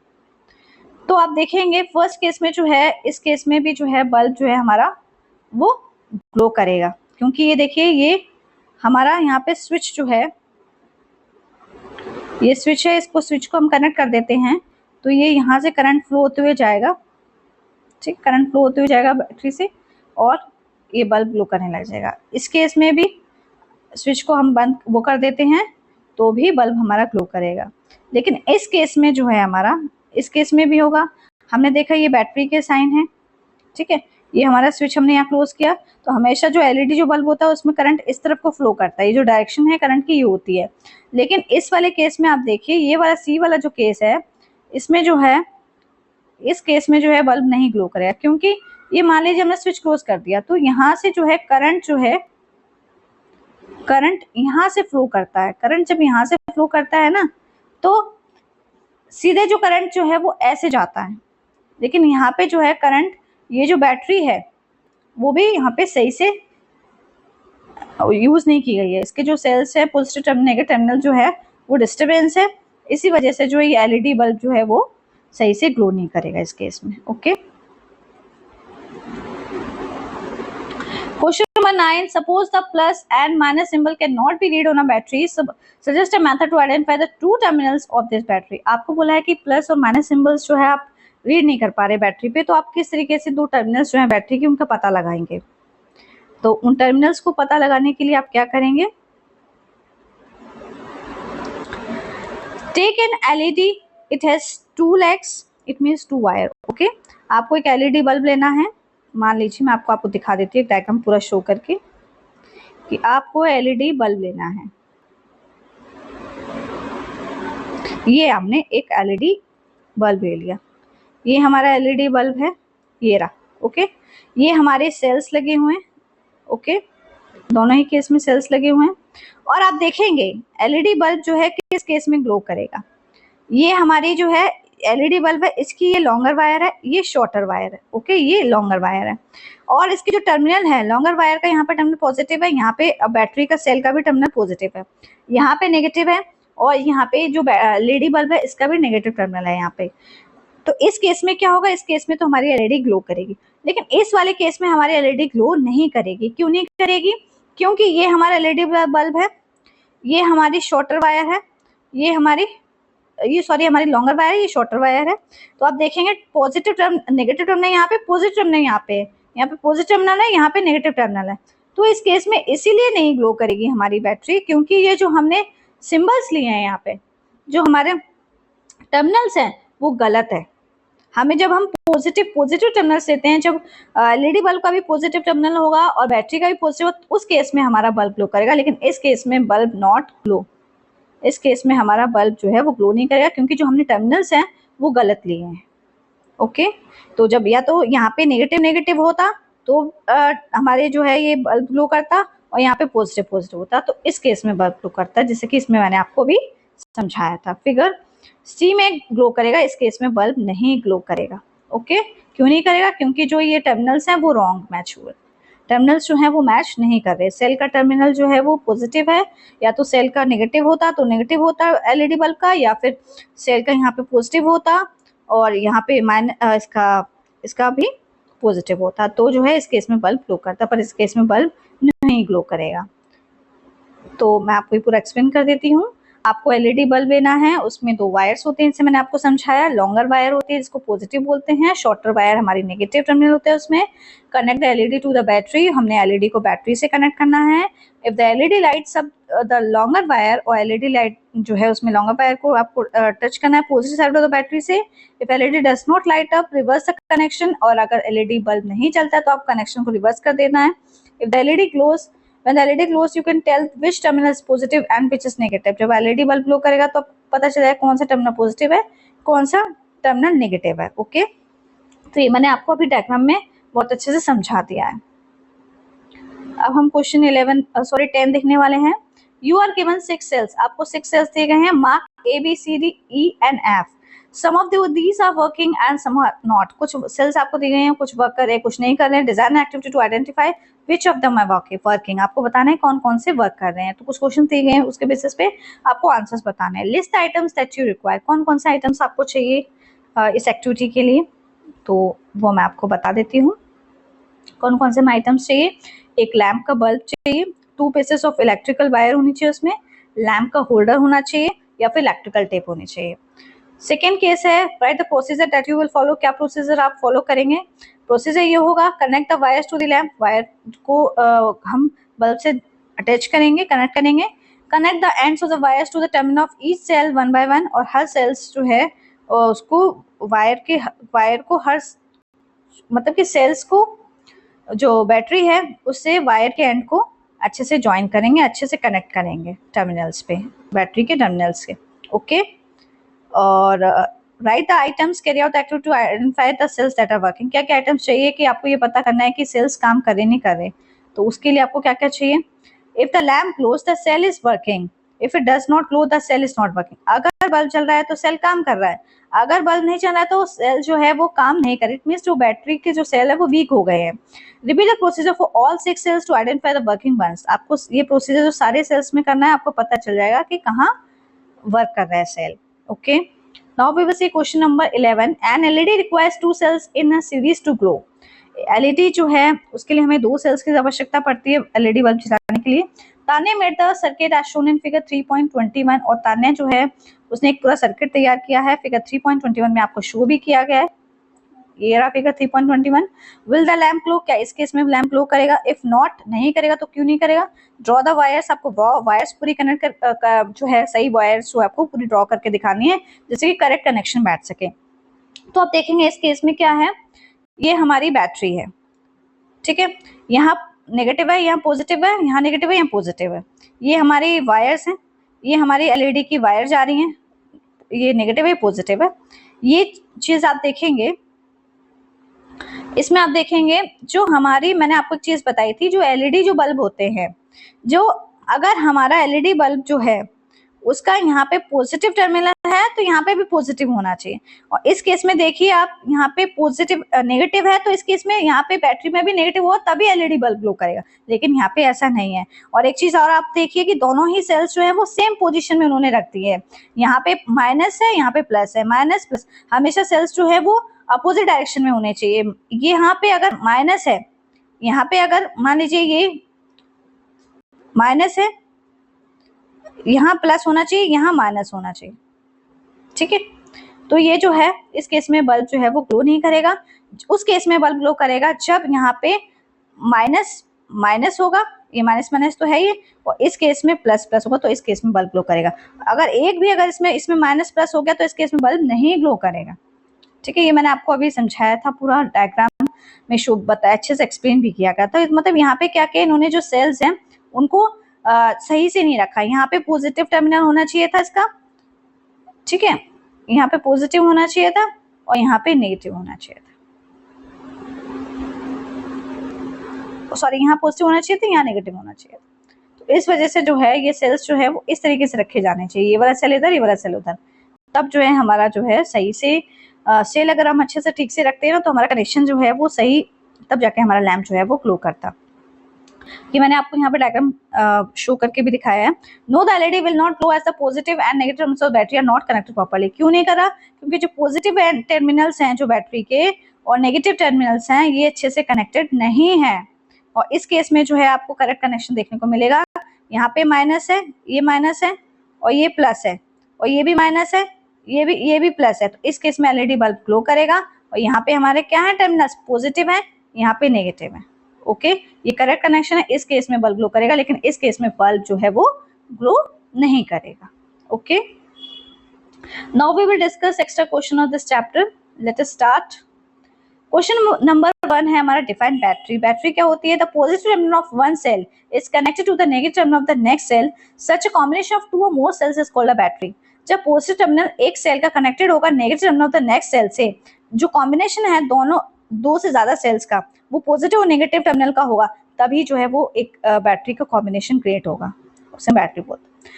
[SPEAKER 1] तो आप देखेंगे फर्स्ट केस में जो है, इस केस में भी जो है बल्ब जो है हमारा वो ग्लो करेगा, क्योंकि ये देखिए ये हमारा यहाँ पे स्विच जो है, ये स्विच है, इसको स्विच को हम कनेक्ट कर देते हैं तो ये यहाँ से करंट फ्लो होते हुए जाएगा, ठीक, करंट फ्लो होते हुए जाएगा बैटरी से, और ये बल्ब ग्लो करने लग जाएगा। इस केस में भी स्विच को हम बंद वो कर देते हैं, तो भी बल्ब हमारा ग्लो करेगा। लेकिन इस केस में जो है हमारा, इस केस में भी होगा। हमने देखा ये बैटरी के साइन है, ठीक है, ये हमारा स्विच हमने यहाँ क्लोज किया, तो हमेशा जो एलईडी जो बल्ब होता है उसमें करंट इस तरफ को फ्लो करता है, ये जो डायरेक्शन है करंट की ये होती है। लेकिन इस वाले केस में आप देखिए, ये वाला सी वाला जो केस है, इसमें जो है, इस केस में जो है बल्ब नहीं ग्लो करेगा, क्योंकि ये मान लीजिए हमने स्विच क्लोज कर दिया, तो यहाँ से जो है करंट जो है, करंट यहाँ से फ्लो करता है। करंट जब यहाँ से फ्लो करता है ना, तो सीधे जो करंट जो है वो ऐसे जाता है। लेकिन यहाँ पे जो है करंट, ये जो बैटरी है वो भी यहाँ पे सही से यूज नहीं की गई है। इसके जो सेल्स है, पॉजिटिव टर्मिनल नेगेटिव टर्मिनल जो है वो डिस्टर्बेंस है, इसी वजह से जो ये एलईडी बल्ब जो है वो सही से ग्लो नहीं करेगा इस केस में। Okay, question number 9, suppose the plus and minus symbol can not be read on a battery, suggest a method to identify the two terminals of this battery. आपको बोला है कि प्लस और माइनस सिंबल्स जो है आप read नहीं कर पा रहे बैटरी पे, तो आप किस तरीके से दो टर्मिनल्स जो है बैटरी के उनका पता लगाएंगे। तो उन टर्मिनल्स को पता लगाने के लिए आप क्या करेंगे, take an LED, it has two legs, it means two wire. Okay, आपको एक एलईडी बल्ब लेना है। मान लीजिए मैं आपको दिखा देती हूँ डायग्राम पूरा शो करके कि आपको एलईडी बल्ब लेना है। ये हमने एक एलईडी बल्ब ले लिया, ये हमारा एलईडी बल्ब है, ये रहा। ओके, ये हमारे सेल्स लगे हुए हैं। ओके, दोनों ही केस में सेल्स लगे हुए हैं। और आप देखेंगे एलईडी बल्ब जो है किस केस में ग्लो करेगा। ये हमारी जो है एलईडी बल्ब है, इसकी ये लॉन्गर वायर है, ये शॉर्टर वायर है। ओके, ये लॉन्गर वायर है, और इसकी जो टर्मिनल है लॉन्गर वायर का, यहाँ पे टर्मिनल पॉजिटिव है, यहाँ पे बैटरी का सेल का भी टर्मिनल पॉजिटिव है, यहाँ पे नेगेटिव है, और यहाँ पे जो एलईडी बल्ब है इसका भी नेगेटिव टर्मिनल है यहाँ पे। तो इस केस में क्या होगा, इस केस में तो हमारी एलईडी ग्लो करेगी। लेकिन इस वाले केस में हमारी एलईडी ग्लो नहीं करेगी। क्यों नहीं करेगी, क्योंकि ये हमारा एलईडी बल्ब है, ये हमारी शॉर्टर वायर है, ये हमारी हमारी लॉन्गर वायर है, ये शॉर्टर वायर है। तो आप देखेंगे पॉजिटिव टर्म नेगेटिव टर्मिनल यहाँ पे, पॉजिटिव टर्मिनल यहाँ पे, यहाँ पे पॉजिटिव टर्मिनल है, यहाँ पे नेगेटिव टर्मिनल है। तो इस केस में इसीलिए नहीं ग्लो करेगी हमारी बैटरी, क्योंकि ये जो हमने सिंबल्स लिए हैं यहाँ पे, जो हमारे टर्मिनल्स हैं वो गलत है। हमें जब हम पॉजिटिव टर्मिनल लेते हैं, जब एलईडी बल्ब का भी पॉजिटिव टर्मिनल होगा और बैटरी का भी पॉजिटिव, उस केस में हमारा बल्ब ग्लो करेगा। लेकिन इस केस में बल्ब नॉट ग्लो, इस केस में हमारा बल्ब जो है वो ग्लो नहीं करेगा, क्योंकि जो हमने टर्मिनल्स हैं वो गलत लिए हैं। ओके, तो जब या तो यहाँ पे नेगेटिव नेगेटिव होता तो हमारे जो है ये बल्ब ग्लो करता, और यहाँ पे पॉजिटिव पॉजिटिव होता तो इस केस में बल्ब ग्लो करता, जैसे कि इसमें मैंने आपको भी समझाया था। फिगर सी में ग्लो करेगा, इस केस में बल्ब नहीं ग्लो करेगा। ओके, क्यों नहीं करेगा, क्योंकि जो ये टर्मिनल्स हैं वो रॉन्ग मैच हुए, टर्मिनल्स जो है वो मैच नहीं कर रहे। सेल का टर्मिनल जो है वो पॉजिटिव है, या तो सेल का नेगेटिव होता तो नेगेटिव होता एलईडी बल्ब का, या फिर सेल का यहाँ पे पॉजिटिव होता और यहाँ पे इसका भी पॉजिटिव होता, तो जो है इस केस में बल्ब ग्लो करता, पर इस केस में बल्ब नहीं ग्लो करेगा। तो मैं आपको ये पूरा एक्सप्लेन कर देती हूँ। आपको एलईडी बल्ब लेना है, उसमें दो वायर्स होते हैं, जैसे मैंने आपको समझाया। लॉन्गर वायर होती है जिसको पॉजिटिव बोलते हैं, शॉर्टर वायर हमारी नेगेटिव टर्मिनल होते हैं उसमें। Connect the LED to the battery, हमने एलईडी को बैटरी से कनेक्ट करना है। If the LED lights up the longer wire, और एलईडी लाइट जो है उसमें लॉन्गर वायर को आपको टच करना है positive side of the battery से। If LED does not light up, reverse the connection, और अगर एलईडी बल्ब नहीं चलता तो आप कनेक्शन को रिवर्स कर देना है। If the LED glows, when the LED glows you can tell which terminal is positive and which is negative। जब LED बल्ब ग्लो करेगा तो पता चलेगा कौन सा टर्मिनल पॉजिटिव है, कौन सा टर्मिनल नेगेटिव है। ओके, तो ये मैंने आपको अभी डायग्राम में बहुत अच्छे से समझा दिया है। अब हम क्वेश्चन 10 देखने वाले हैं। यू आर गिवन 6 सेल्स, आपको 6 सेल्स दिए गए हैं, mark A B C D E and F। Some of these are working and some are not. कुछ सेल्स आपको दिए गए हैं, कुछ वर्क कर रहे हैं, कुछ नहीं कर रहे हैं। Design activity to identify which of them are working, आपको बताना है कौन कौन से वर्क कर रहे हैं। तो कुछ क्वेश्चन दिए गए हैं, उसके बेसिस पे आपको आंसर्स बताने हैं। List items that you require, कौन कौन से आइटम्स आपको चाहिए इस एक्टिविटी के लिए, तो वो मैं आपको बता देती हूँ। कौन कौन से आइटम्स चाहिए, एक लैम्प का बल्ब चाहिए, 2 पीसेस ऑफ इलेक्ट्रिकल वायर होनी चाहिए उसमें, लैम्प का होल्डर होना चाहिए, या फिर इलेक्ट्रिकल टेप होनी चाहिए। सेकेंड केस है write the procedure that you will follow, क्या प्रोसीजर आप फॉलो करेंगे। प्रोसीजर ये होगा, connect the wires to the lamp, wire को हम बल्ब से अटैच करेंगे, कनेक्ट करेंगे। Connect the ends of the wires to the terminal of each cell one by one, और हर सेल्स जो है उसको वायर को हर मतलब कि सेल्स को जो बैटरी है उससे वायर के एंड को अच्छे से ज्वाइन करेंगे, अच्छे से कनेक्ट करेंगे टर्मिनल्स पे, बैटरी के टर्मिनल्स के। ओके, और write the items, carry out activity to identify the cells that are working. क्या क्या आइटम्स चाहिए कि आपको ये पता करना है कि सेल्स काम कर रहे नहीं कर रहे, तो उसके लिए आपको क्या क्या चाहिए। If the lamp glows the cell is working, if it does not glow the cell is not working. अगर बल्ब चल रहा है तो सेल काम कर रहा है, अगर बल्ब नहीं चल रहा है तो सेल जो है वो काम नहीं कर रही, इट मीन्स जो बैटरी के जो सेल है वो वीक हो गए हैं। Repeat the procedure for all 6 cells to identify the working ones. आपको ये प्रोसीजर जो सारे सेल्स में करना है, आपको पता चल जाएगा कि कहाँ वर्क कर रहा है cell. Okay, now we will see question number 11। An LED requires 2 cells in a series to glow. LED जो है उसके लिए हमें 2 सेल्स की आवश्यकता पड़ती है एलईडी बल्ब जलाने के लिए। Tanya made the circuit as shown in figure 3.21, और तान्या जो है उसने एक पूरा सर्किट तैयार किया है, फिगर 3.21 में आपको शो भी किया गया है। ये रहा figure 3.21। Will the lamp glow, क्या इस केस में लैम्प ग्लो करेगा। इफ नॉट, नहीं करेगा तो क्यों नहीं करेगा। ड्रॉ द वायर्स, आपको वायर्स पूरी कनेक्ट कर जो है सही वायर्स जो आपको पूरी ड्रॉ करके दिखानी है जिससे कि करेक्ट कनेक्शन बैठ सके। तो आप देखेंगे इस केस में क्या है, ये हमारी बैटरी है, ठीक है, यहाँ नेगेटिव है, यहाँ पॉजिटिव है, यहाँ नेगेटिव है, यहाँ पॉजिटिव है। ये हमारी वायर्स हैं, ये हमारी एलईडी की वायर जा रही हैं, ये नेगेटिव है, पॉजिटिव है। ये चीज आप देखेंगे, इसमें आप देखेंगे जो हमारी, मैंने आपको एक चीज बताई थी, जो एलईडी जो बल्ब होते हैं, जो अगर हमारा एलईडी बल्ब जो है उसका यहाँ पे पॉजिटिव टर्मिनल है तो यहाँ पे भी पॉजिटिव होना चाहिए। और इस केस में देखिए आप, यहाँ पे पॉजिटिव नेगेटिव है तो इस केस में यहाँ पे बैटरी में भी नेगेटिव हो तभी एलईडी बल्ब ग्लो करेगा, लेकिन यहाँ पे ऐसा नहीं है। और एक चीज और आप देखिए कि दोनों ही सेल्स जो है वो सेम पोजिशन में उन्होंने रख दी है। यहाँ पे माइनस है, यहाँ पे प्लस है, माइनस प्लस, हमेशा सेल्स जो है वो अपोजिट डायरेक्शन में होने चाहिए। ये यहाँ पे अगर माइनस है, यहाँ पे अगर मान लीजिए ये माइनस है, यहाँ प्लस होना चाहिए, यहाँ माइनस होना चाहिए, ठीक है। तो ये जो है इस केस में बल्ब जो है वो ग्लो नहीं करेगा। उस केस में बल्ब ग्लो करेगा जब यहाँ पे माइनस माइनस होगा, ये माइनस माइनस तो है ये, और इस केस में प्लस प्लस होगा तो इस केस में बल्ब ग्लो करेगा। अगर एक भी अगर इसमें माइनस प्लस हो गया तो इस केस में बल्ब नहीं ग्लो करेगा, ठीक है। ये मैंने आपको अभी समझाया था, पूरा डायग्राम में शो बताया, अच्छे से एक्सप्लेन भी किया गया था। मतलब यहाँ पे क्या किया इन्होंने, जो सेल्स हैं उनको सही से नहीं रखा। यहाँ पे पॉजिटिव टर्मिनल होना चाहिए था इसका, ठीक है, यहाँ पे पॉजिटिव होना चाहिए था और यहाँ पे नेगेटिव होना चाहिए था, सॉरी यहाँ पॉजिटिव होना चाहिए था, यहाँ नेगेटिव होना चाहिए था। तो इस वजह से जो है ये सेल्स जो है वो इस तरीके से रखे जाने चाहिए, ये वाला सेल इधर, ये वाला सेल उधर, तब जो है हमारा जो है सही से सेल अगर हम अच्छे से ठीक से रखते हैं ना तो हमारा कनेक्शन जो है वो सही, तब जाके हमारा लैम्प जो है वो ग्लो करता। कि मैंने आपको यहाँ पे डायग्राम शो करके भी दिखाया है। No the LED will not glow as the positive and negative terminals of battery are not connected properly. क्यों नहीं करा, क्योंकि जो पॉजिटिव टर्मिनल्स हैं जो बैटरी के और नेगेटिव टर्मिनल्स हैं ये अच्छे से कनेक्टेड नहीं है। और इस केस में जो है आपको करेक्ट कनेक्शन देखने को मिलेगा। यहाँ पे माइनस है, ये माइनस है, और ये प्लस है, और ये भी माइनस है, ये भी प्लस है। तो इस केस में एलईडी बल्ब ग्लो करेगा। और यहाँ पे हमारे क्या है, टर्मिनल्स पॉजिटिव है, यहाँ पे नेगेटिव है। ओके, ये करेक्ट कनेक्शन है। इस केस में बल्ब ग्लो करेगा, लेकिन इस केस में बल्ब जो है वो ग्लो नहीं करेगा। Okay, now we will discuss extra question of this chapter. Let us start. Question number 1 है हमारा, डिफाइन बैटरी। बैटरी क्या होती है, the positive terminal of one cell is connected to the negative terminal of the next cell, such a combination of 2 और more cells is called a battery. जब positive terminal एक cell का connected होगा negative terminal of the next cell से, जो combination है दोनों 2 से ज्यादा सेल्स का, वो पॉजिटिव और नेगेटिव टर्मिनल का होगा, तभी जो है वो एक बैटरी का कॉम्बिनेशन क्रिएट होगा, उसे बैटरी बोलते हैं।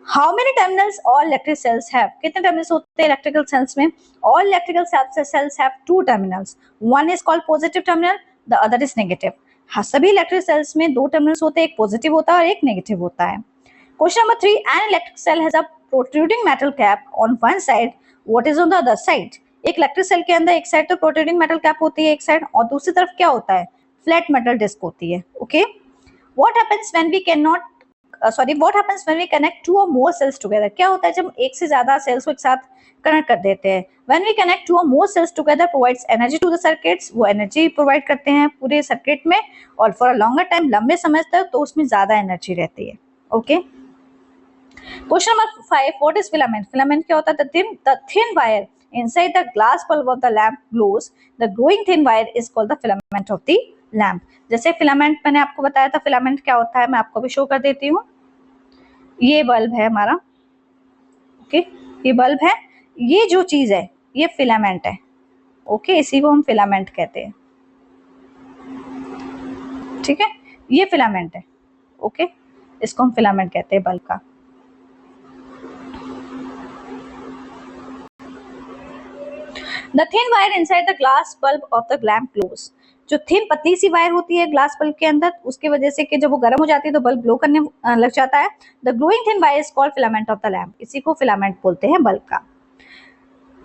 [SPEAKER 1] How many terminals all electric cells have, कितने टर्मिनल्स होते हैं इलेक्ट्रिकल सेल्स में। All electrical cells have 2 terminals, one is called positive terminal, the other is negative. हाँ, सभी इलेक्ट्रिक सेल्स में 2 टर्मिनल्स होते हैं, एक पॉजिटिव होता है और एक नेगेटिव होता है। Question number 3, an electric cell has a protruding metal cap on one side, what is on the other side. एक इलेक्ट्रिक सेल के अंदर एक साइड तो प्रोट्रूडिंग मेटल कैप होती है एक साइड, और दूसरी तरफ क्या होता है, फ्लैट मेटल डिस्क होती है। Okay, what happens when we can not what happens when we connect 2 or more cells together। क्या होता है जब एक से ज्यादा सेल्स को एक साथ कनेक्ट कर देते हैं। when we connect 2 or more cells together provides energy to the circuits, वो एनर्जी प्रोवाइड करते हैं पूरे सर्किट में, और फॉर अ लॉन्गर टाइम, लंबे समय तक तो उसमें ज्यादा एनर्जी रहती है। Okay, question number 5, what is filament? Filament क्या होता है? The thin wire inside the glass bulb of the lamp glows. The glowing thin wire is called the filament of the lamp. जैसे फिलामेंट मैंने आपको बताया था, फिलामेंट क्या होता है मैं आपको भी शो कर देती हूँ। ये बल्ब है हमारा, ओके, ये बल्ब है, ये जो चीज है ये फिलामेंट है, ओके, इसी को हम फिलामेंट कहते हैं, ठीक है, ये फिलामेंट है, ओके, इसको हम फिलामेंट कहते हैं बल्ब का। The thin wire inside the glass bulb of the lamp glows. जो थिन पतली सी वायर होती है ग्लास बल्ब के अंदर, उसके वजह से कि जब वो गर्म हो जाती है तो बल्ब ग्लो करने लग जाता है। The glowing thin wire is called filament of the lamp, इसी को फिलामेंट बोलते हैं बल्ब का।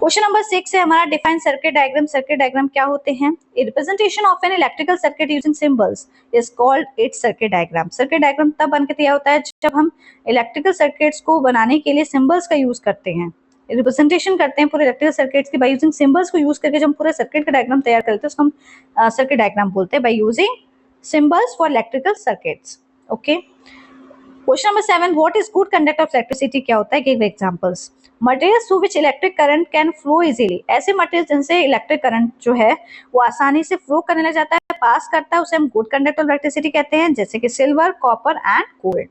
[SPEAKER 1] क्वेश्चन नंबर 6 है हमारा, define circuit diagram. Circuit diagram क्या होते हैं? A representation of an electrical circuit using symbols is called its circuit diagram. Circuit diagram तब बन के तैयार होता है जब हम इलेक्ट्रिकल सर्किट्स को बनाने के लिए सिंबल्स का यूज करते हैं, रिप्रेजेंटेशन करते हैं पूरे इलेक्ट्रिकल सर्किट्स की बाय यूजिंग सिंबल्स को यूज करके। जब हम पूरे सर्किट का डायग्राम तैयार करते हैं उसको हम सर्किट डायग्राम बोलते हैं, by using symbols for electrical circuits, okay. Question number 7, what is good conductor of electricity? क्या होता है? Give examples. Materials through which electric current can flow easily. ऐसे मटेरियल जिनसे इलेक्ट्रिक करंट जो है वो आसानी से फ्लो करने लग जाता है, पास करता है, उसे हम गुड कंडक्टर ऑफ इलेक्ट्रिसिटी कहते हैं, जैसे कि silver, copper and gold.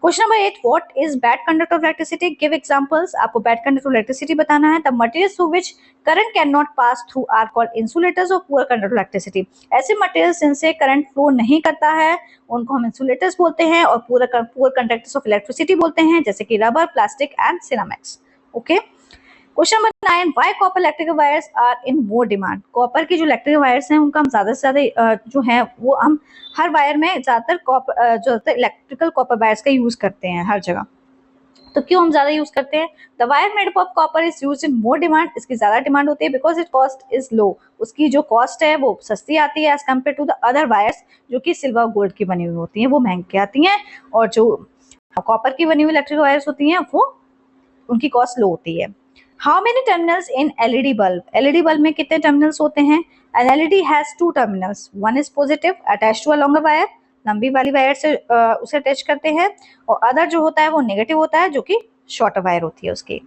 [SPEAKER 1] Question number 8, what is bad conductor of electricity? Give examples. आपको बैड कंडक्टर ऑफ इलेक्ट्रिसिटी बताना है। The materials through which current can not pass through are called insulators और poor conductor of electricity. ऐसे materials जिनसे current flow नहीं करता है उनको हम इंसुलेटर्स बोलते हैं और पुअर कंडक्टर्स ऑफ इलेक्ट्रिसिटी बोलते हैं, जैसे कि rubber, plastic and ceramics, okay. Question number 9, why copper electrical wires are in more demand? Copper की जो इलेक्ट्रिकल वायर्स हैं उनका हम ज्यादा से ज्यादा जो है वो हम हर वायर में ज्यादातर जो इलेक्ट्रिकल कॉपर वायर्स का यूज करते हैं हर जगह। तो क्यों हम ज्यादा यूज करते हैं? The wire made of copper is used in more demand. इसकी ज्यादा डिमांड होती है because it cost is low. उसकी जो कॉस्ट है वो सस्ती आती है as compare to the other wires जो कि सिल्वर गोल्ड की बनी हुई होती हैं, वो महंगी आती हैं, और जो कॉपर की बनी हुई इलेक्ट्रिकल वायर्स होती हैं वो उनकी कॉस्ट लो होती है। How many terminals in LED bulb? LED bulb में कितने टर्मिनल्स होते हैं? An LED has 2 terminals, one is positive attached to a longer wire, लंबी वाली वायर से उसे अटैच करते हैं, और अदर जो होता है वो नेगेटिव होता है जो कि शॉर्टर वायर होती है उसकी।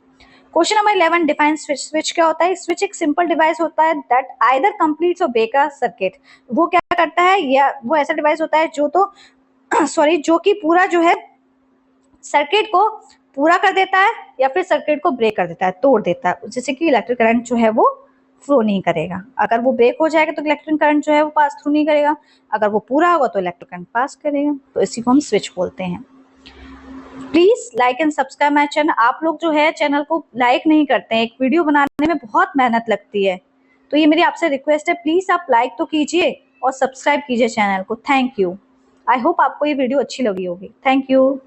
[SPEAKER 1] Question number 11, define switch. Switch क्या होता है? स्विच एक सिंपल डिवाइस होता है दैट आइदर कंप्लीट्स और ब्रेक अ सर्किट। वो क्या करता है, या वो ऐसा डिवाइस होता है जो तो सॉरी जो कि पूरा जो है सर्किट को पूरा कर देता है या फिर सर्किट को ब्रेक कर देता है, तोड़ देता है, जैसे कि इलेक्ट्रिक करंट जो है वो फ्लो नहीं करेगा। अगर वो ब्रेक हो जाएगा तो इलेक्ट्रिक करंट जो है वो पास थ्रू नहीं करेगा, अगर वो पूरा होगा तो इलेक्ट्रिक करंट पास करेगा, तो इसी को हम स्विच बोलते हैं। Please like and subscribe my channel. आप लोग जो है चैनल को लाइक नहीं करते हैं, एक वीडियो बनाने में बहुत मेहनत लगती है, तो ये मेरी आपसे रिक्वेस्ट है, प्लीज आप लाइक तो कीजिए और सब्सक्राइब कीजिए चैनल को। Thank you. आई होप आपको ये वीडियो अच्छी लगी होगी। Thank you.